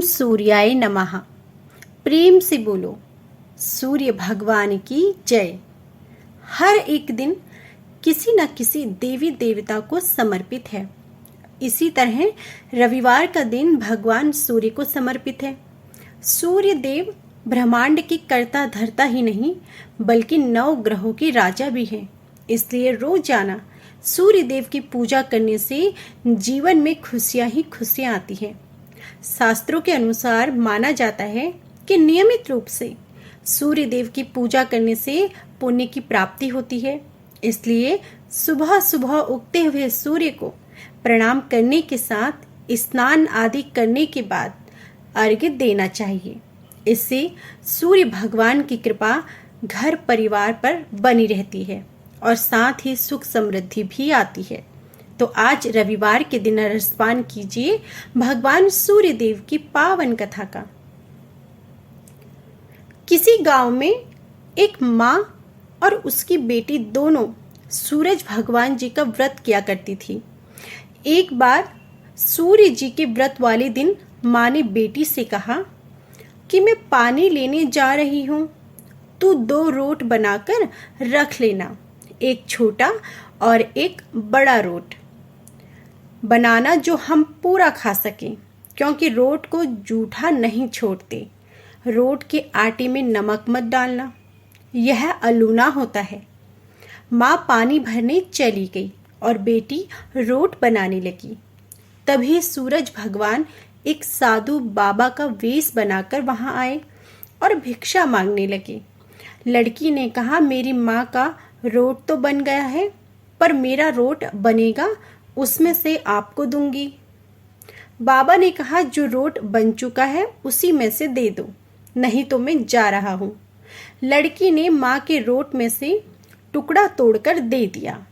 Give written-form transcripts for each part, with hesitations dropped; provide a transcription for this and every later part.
सूर्याय नमः। प्रेम से बोलो सूर्य भगवान की जय। हर एक दिन किसी न किसी देवी देवता को समर्पित है। इसी तरह रविवार का दिन भगवान सूर्य को समर्पित है। सूर्य देव ब्रह्मांड की कर्ता धर्ता ही नहीं बल्कि 9 ग्रहों के राजा भी हैं। इसलिए रोजाना सूर्य देव की पूजा करने से जीवन में खुशियां ही खुशियां आती हैं। शास्त्रों के अनुसार माना जाता है कि नियमित रूप से सूर्य देव की पूजा करने से पुण्य की प्राप्ति होती है। इसलिए सुबह सुबह उगते हुए सूर्य को प्रणाम करने के साथ स्नान आदि करने के बाद अर्घ्य देना चाहिए। इससे सूर्य भगवान की कृपा घर परिवार पर बनी रहती है और साथ ही सुख समृद्धि भी आती है। तो आज रविवार के दिन रसपान कीजिए भगवान सूर्य देव की पावन कथा का। किसी गांव में एक माँ और उसकी बेटी दोनों सूरज भगवान जी का व्रत किया करती थी। एक बार सूर्य जी के व्रत वाले दिन माँ ने बेटी से कहा कि मैं पानी लेने जा रही हूँ, तू 2 रोट बनाकर रख लेना, एक छोटा और एक बड़ा रोट बनाना जो हम पूरा खा सकें, क्योंकि रोट को जूठा नहीं छोड़ते। रोट के आटे में नमक मत डालना, यह अलूना होता है। माँ पानी भरने चली गई और बेटी रोट बनाने लगी। तभी सूरज भगवान एक साधु बाबा का वेश बनाकर वहां आए और भिक्षा मांगने लगे। लड़की ने कहा, मेरी माँ का रोट तो बन गया है, पर मेरा रोट बनेगा उसमें से आपको दूंगी। बाबा ने कहा, जो रोट बन चुका है उसी में से दे दो, नहीं तो मैं जा रहा हूँ। लड़की ने माँ के रोट में से टुकड़ा तोड़कर दे दिया।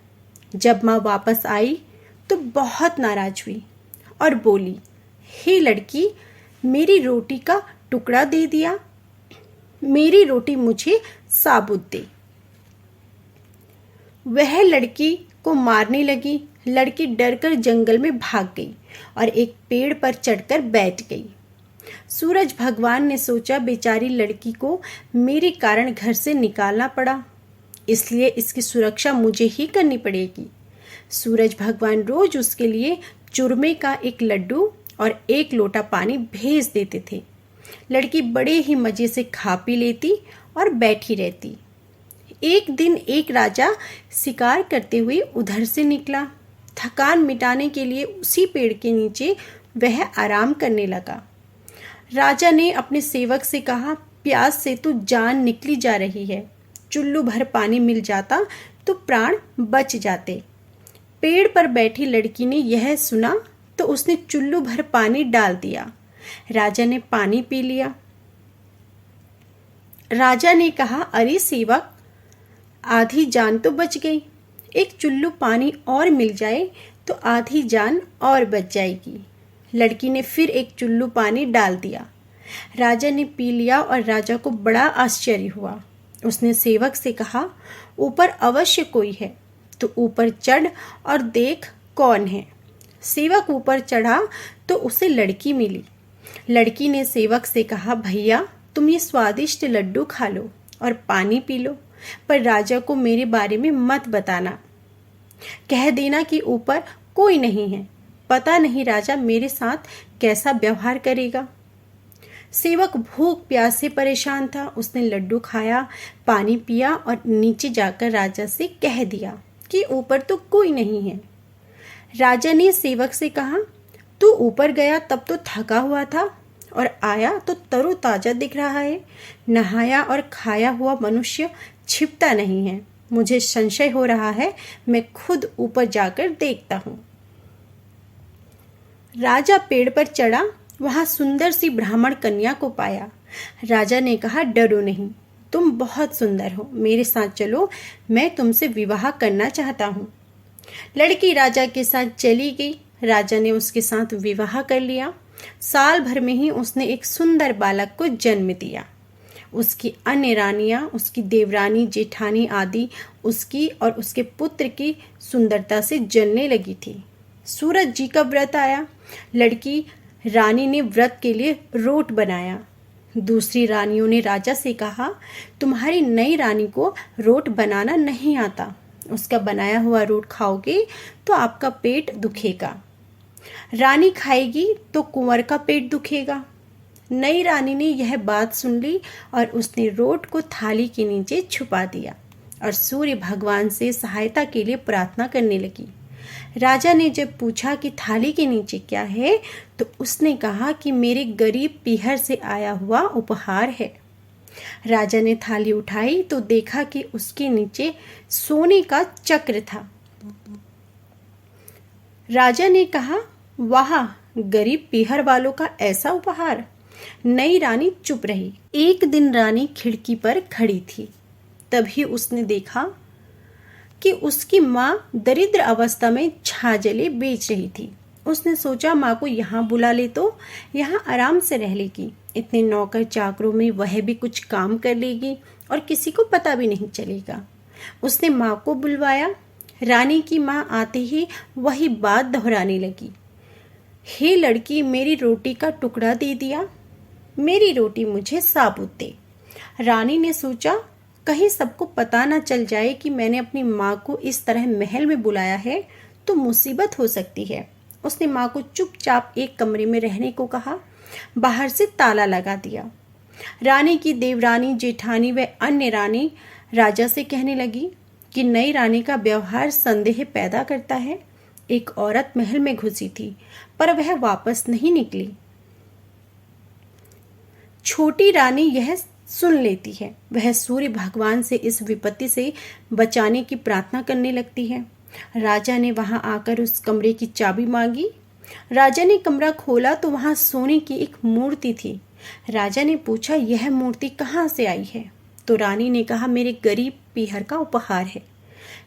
जब माँ वापस आई तो बहुत नाराज हुई और बोली, हे लड़की, मेरी रोटी का टुकड़ा दे दिया, मेरी रोटी मुझे साबुत दे। वह लड़की को मारने लगी। लड़की डरकर जंगल में भाग गई और एक पेड़ पर चढ़कर बैठ गई। सूरज भगवान ने सोचा, बेचारी लड़की को मेरे कारण घर से निकालना पड़ा, इसलिए इसकी सुरक्षा मुझे ही करनी पड़ेगी। सूरज भगवान रोज उसके लिए चूरमे का एक लड्डू और 1 लोटा पानी भेज देते थे। लड़की बड़े ही मजे से खा पी लेती और बैठी रहती। एक दिन एक राजा शिकार करते हुए उधर से निकला। थकान मिटाने के लिए उसी पेड़ के नीचे वह आराम करने लगा। राजा ने अपने सेवक से कहा, प्यास से तो जान निकली जा रही है, चुल्लू भर पानी मिल जाता तो प्राण बच जाते। पेड़ पर बैठी लड़की ने यह सुना तो उसने चुल्लू भर पानी डाल दिया। राजा ने पानी पी लिया। राजा ने कहा, अरे सेवक, आधी जान तो बच गई, एक चुल्लू पानी और मिल जाए तो आधी जान और बच जाएगी। लड़की ने फिर एक चुल्लू पानी डाल दिया। राजा ने पी लिया और राजा को बड़ा आश्चर्य हुआ। उसने सेवक से कहा, ऊपर अवश्य कोई है, तो ऊपर चढ़ और देख कौन है। सेवक ऊपर चढ़ा तो उसे लड़की मिली। लड़की ने सेवक से कहा, भैया, तुम ये स्वादिष्ट लड्डू खा लो और पानी पी लो, पर राजा को मेरे बारे में मत बताना। कह देना कि ऊपर कोई नहीं है, पता नहीं राजा मेरे साथ कैसा व्यवहार करेगा। सेवक भूख प्यास से परेशान था। उसने लड्डू खाया, पानी पिया और नीचे जाकर राजा से कह दिया कि ऊपर तो कोई नहीं है। राजा ने सेवक से कहा, तू ऊपर गया तब तो थका हुआ था और आया तो तरोताजा दिख रहा है। नहाया और खाया हुआ मनुष्य छिपता नहीं है। मुझे संशय हो रहा है, मैं खुद ऊपर जाकर देखता हूँ। राजा पेड़ पर चढ़ा, वहां सुंदर सी ब्राह्मण कन्या को पाया। राजा ने कहा, डरो नहीं, तुम बहुत सुंदर हो, मेरे साथ चलो, मैं तुमसे विवाह करना चाहता हूँ। लड़की राजा के साथ चली गई। राजा ने उसके साथ विवाह कर लिया। साल भर में ही उसने एक सुंदर बालक को जन्म दिया। उसकी अन्य रानियां, उसकी देवरानी, जेठानी आदि उसकी और उसके पुत्र की सुंदरता से जलने लगी थी। सूरज जी का व्रत आया। लड़की रानी ने व्रत के लिए रोट बनाया। दूसरी रानियों ने राजा से कहा, तुम्हारी नई रानी को रोट बनाना नहीं आता, उसका बनाया हुआ रोट खाओगे तो आपका पेट दुखेगा, रानी खाएगी तो कुंवर का पेट दुखेगा। नई रानी ने यह बात सुन ली और उसने रोट को थाली के नीचे छुपा दिया और सूर्य भगवान से सहायता के लिए प्रार्थना करने लगी। राजा ने जब पूछा कि थाली के नीचे क्या है, तो उसने कहा कि मेरे गरीब पीहर से आया हुआ उपहार है। राजा ने थाली उठाई तो देखा कि उसके नीचे सोने का चक्र था। राजा ने कहा, वाह, गरीब पीहर वालों का ऐसा उपहार। नई रानी चुप रही। एक दिन रानी खिड़की पर खड़ी थी, तभी उसने देखा कि उसकी माँ दरिद्र अवस्था में छाजले बेच रही थी। उसने सोचा माँ को यहाँ बुला ले तो यहाँ आराम से रह लेगी, इतने नौकर चाकरों में वह भी कुछ काम कर लेगी और किसी को पता भी नहीं चलेगा। उसने माँ को बुलवाया। रानी की माँ आते ही वही बात दोहराने लगी, हे लड़की, मेरी रोटी का टुकड़ा दे दिया, मेरी रोटी मुझे साबुत दे। रानी ने सोचा कहीं सबको पता ना चल जाए कि मैंने अपनी माँ को इस तरह महल में बुलाया है तो मुसीबत हो सकती है। उसने माँ को चुपचाप एक कमरे में रहने को कहा, बाहर से ताला लगा दिया। रानी की देवरानी, जेठानी व अन्य रानी राजा से कहने लगी कि नई रानी का व्यवहार संदेह पैदा करता है। एक औरत महल में घुसी थी पर वह वापस नहीं निकली। छोटी रानी यह सुन लेती है। वह सूर्य भगवान से इस विपत्ति से बचाने की प्रार्थना करने लगती है। राजा ने वहां आकर उस कमरे की चाबी मांगी। राजा ने कमरा खोला तो वहां सोने की एक मूर्ति थी। राजा ने पूछा, यह मूर्ति कहाँ से आई है? तो रानी ने कहा, मेरे गरीब पीहर का उपहार है।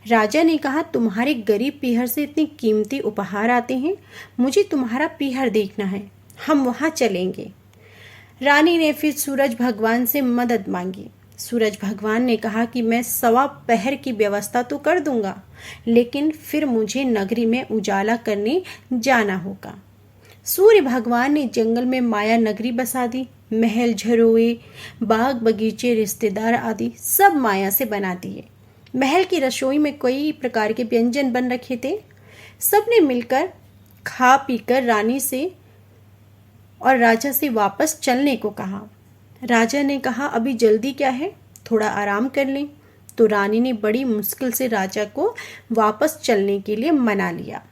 राजा ने कहा, तुम्हारे गरीब पीहर से इतने कीमती उपहार आते हैं, मुझे तुम्हारा पीहर देखना है, हम वहां चलेंगे। रानी ने फिर सूरज भगवान से मदद मांगी। सूरज भगवान ने कहा कि मैं 1.25 पहर की व्यवस्था तो कर दूंगा, लेकिन फिर मुझे नगरी में उजाला करने जाना होगा। सूर्य भगवान ने जंगल में माया नगरी बसा दी। महल, झरोए, बाग बगीचे, रिश्तेदार आदि सब माया से बना दिए। महल की रसोई में कई प्रकार के व्यंजन बन रखे थे। सबने मिलकर खा पीकर रानी से और राजा से वापस चलने को कहा। राजा ने कहा, अभी जल्दी क्या है, थोड़ा आराम कर लें। तो रानी ने बड़ी मुश्किल से राजा को वापस चलने के लिए मना लिया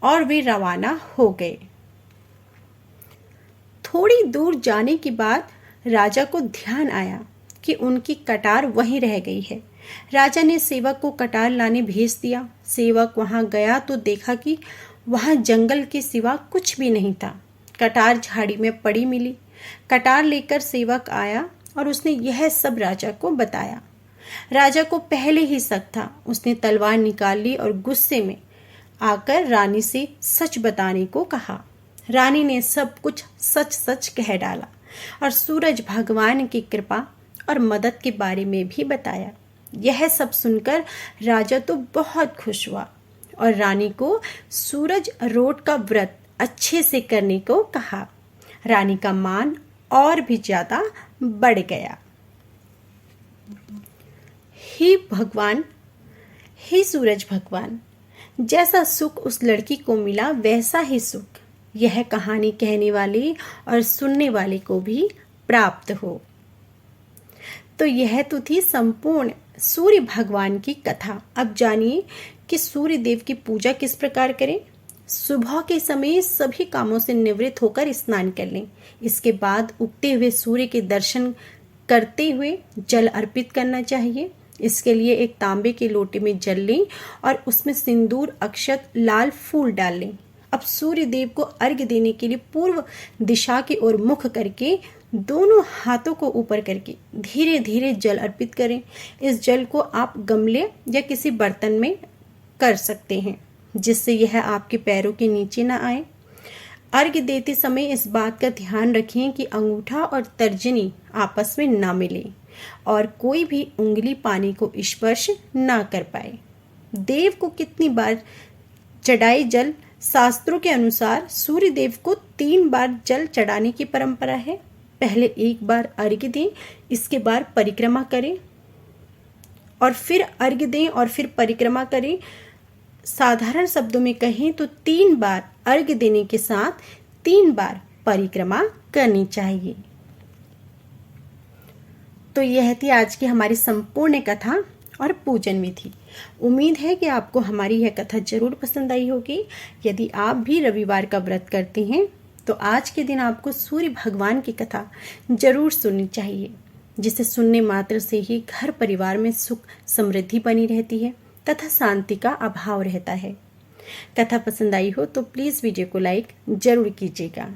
और वे रवाना हो गए। थोड़ी दूर जाने के बाद राजा को ध्यान आया कि उनकी कटार वहीं रह गई है। राजा ने सेवक को कटार लाने भेज दिया। सेवक वहां गया तो देखा कि वहां जंगल के सिवा कुछ भी नहीं था। कटार झाड़ी में पड़ी मिली। कटार लेकर सेवक आया और उसने यह सब राजा को बताया। राजा को पहले ही शक था। उसने तलवार निकाल ली और गुस्से में आकर रानी से सच बताने को कहा। रानी ने सब कुछ सच सच कह डाला और सूरज भगवान की कृपा और मदद के बारे में भी बताया। यह सब सुनकर राजा तो बहुत खुश हुआ और रानी को सूरज रोट का व्रत अच्छे से करने को कहा। रानी का मान और भी ज्यादा बढ़ गया। हे भगवान, हे सूरज भगवान, जैसा सुख उस लड़की को मिला वैसा ही सुख यह कहानी कहने वाले और सुनने वाले को भी प्राप्त हो। तो यह तो थी संपूर्ण सूर्य भगवान की कथा। अब जानिए कि सूर्य देव की पूजा किस प्रकार करें। सुबह के समय सभी कामों से निवृत्त होकर स्नान कर लें। इसके बाद उगते हुए सूर्य के दर्शन करते हुए जल अर्पित करना चाहिए। इसके लिए एक तांबे के लोटे में जल लें और उसमें सिंदूर, अक्षत, लाल फूल डाल लें। अब सूर्य देव को अर्घ्य देने के लिए पूर्व दिशा की ओर मुख करके दोनों हाथों को ऊपर करके धीरे धीरे जल अर्पित करें। इस जल को आप गमले या किसी बर्तन में कर सकते हैं जिससे यह आपके पैरों के नीचे ना आए। अर्घ्य देते समय इस बात का ध्यान रखें कि अंगूठा और तर्जनी आपस में ना मिले और कोई भी उंगली पानी को स्पर्श ना कर पाए। देव को कितनी बार चढ़ाए जल शास्त्रों के अनुसार सूर्य देव को 3 बार जल चढ़ाने की परंपरा है। पहले 1 बार अर्घ्य दें, इसके बाद परिक्रमा करें और फिर अर्घ्य दें और फिर परिक्रमा करें। साधारण शब्दों में कहें तो 3 बार अर्घ्य देने के साथ 3 बार परिक्रमा करनी चाहिए। तो यह थी आज की हमारी संपूर्ण कथा और पूजन विधि। उम्मीद है कि आपको हमारी यह कथा जरूर पसंद आई होगी। यदि आप भी रविवार का व्रत करते हैं तो आज के दिन आपको सूर्य भगवान की कथा जरूर सुननी चाहिए, जिसे सुनने मात्र से ही घर परिवार में सुख समृद्धि बनी रहती है तथा शांति का अभाव रहता है। कथा पसंद आई हो तो प्लीज़ वीडियो को लाइक जरूर कीजिएगा।